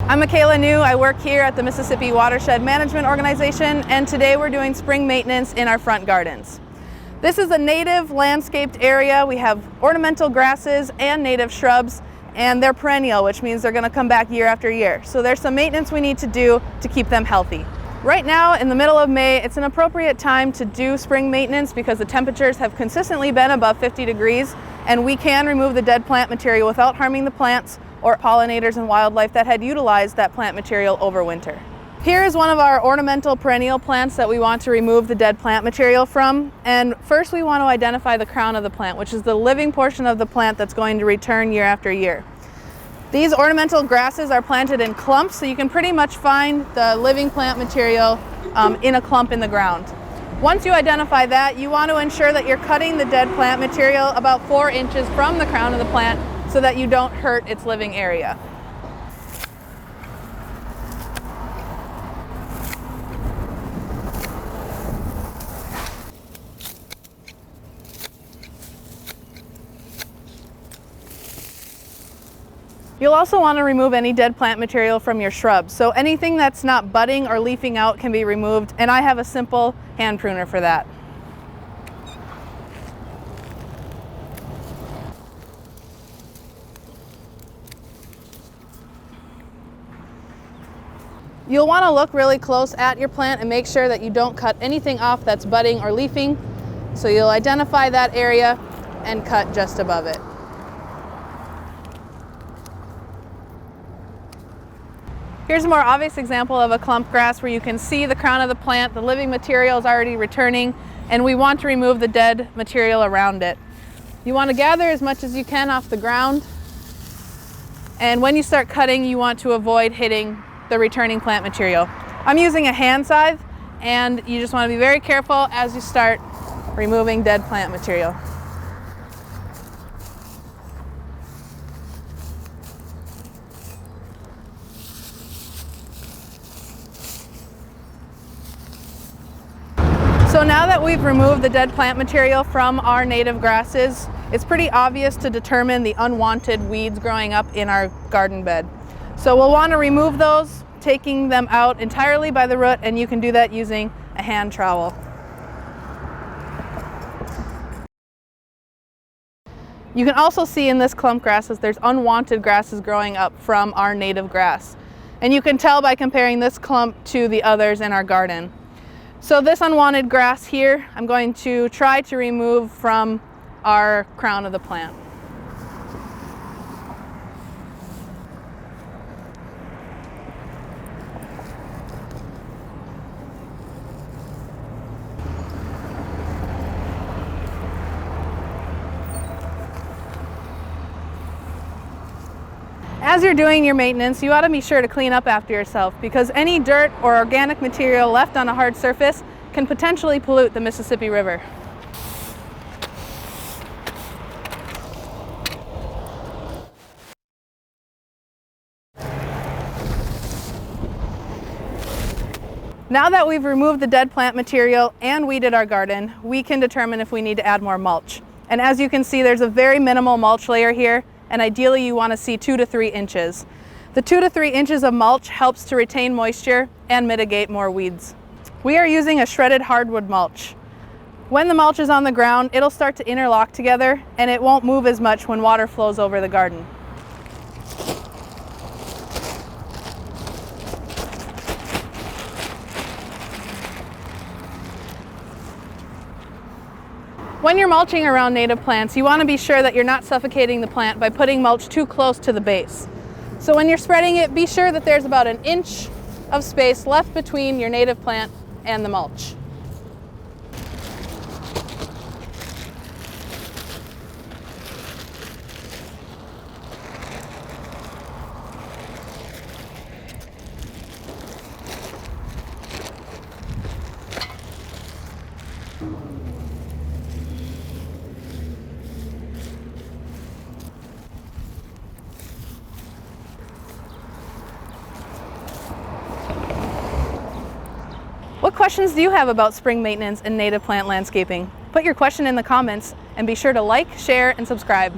I'm Michaela New. I work here at the Mississippi Watershed Management Organization, and today we're doing spring maintenance in our front gardens. This is a native landscaped area. We have ornamental grasses and native shrubs, and they're perennial, which means they're going to come back year after year. So there's some maintenance we need to do to keep them healthy. Right now, in the middle of May, it's an appropriate time to do spring maintenance because the temperatures have consistently been above 50 degrees, and we can remove the dead plant material without harming the plants or pollinators and wildlife that had utilized that plant material over winter. Here is one of our ornamental perennial plants that we want to remove the dead plant material from. And first we want to identify the crown of the plant, which is the living portion of the plant that's going to return year after year. These ornamental grasses are planted in clumps, so you can pretty much find the living plant material in a clump in the ground. Once you identify that, you want to ensure that you're cutting the dead plant material about 4 inches from the crown of the plant so that you don't hurt its living area. You'll also want to remove any dead plant material from your shrubs. So anything that's not budding or leafing out can be removed, and I have a simple hand pruner for that. You'll want to look really close at your plant and make sure that you don't cut anything off that's budding or leafing. So you'll identify that area and cut just above it. Here's a more obvious example of a clump grass where you can see the crown of the plant, the living material is already returning, and we want to remove the dead material around it. You want to gather as much as you can off the ground, and when you start cutting, you want to avoid hitting the returning plant material. I'm using a hand scythe, and you just want to be very careful as you start removing dead plant material. So now that we've removed the dead plant material from our native grasses, it's pretty obvious to determine the unwanted weeds growing up in our garden bed. So we'll want to remove those, taking them out entirely by the root, and you can do that using a hand trowel. You can also see in this clump grasses there's unwanted grasses growing up from our native grass. And you can tell by comparing this clump to the others in our garden. So this unwanted grass here, I'm going to try to remove from our crown of the plant. As you're doing your maintenance, you ought to be sure to clean up after yourself because any dirt or organic material left on a hard surface can potentially pollute the Mississippi River. Now that we've removed the dead plant material and weeded our garden, we can determine if we need to add more mulch. And as you can see, there's a very minimal mulch layer here, and ideally you want to see 2 to 3 inches. The 2 to 3 inches of mulch helps to retain moisture and mitigate more weeds. We are using a shredded hardwood mulch. When the mulch is on the ground, it'll start to interlock together and it won't move as much when water flows over the garden. When you're mulching around native plants, you want to be sure that you're not suffocating the plant by putting mulch too close to the base. So when you're spreading it, be sure that there's about 1 inch of space left between your native plant and the mulch. What questions do you have about spring maintenance and native plant landscaping? Put your question in the comments and be sure to like, share, and subscribe.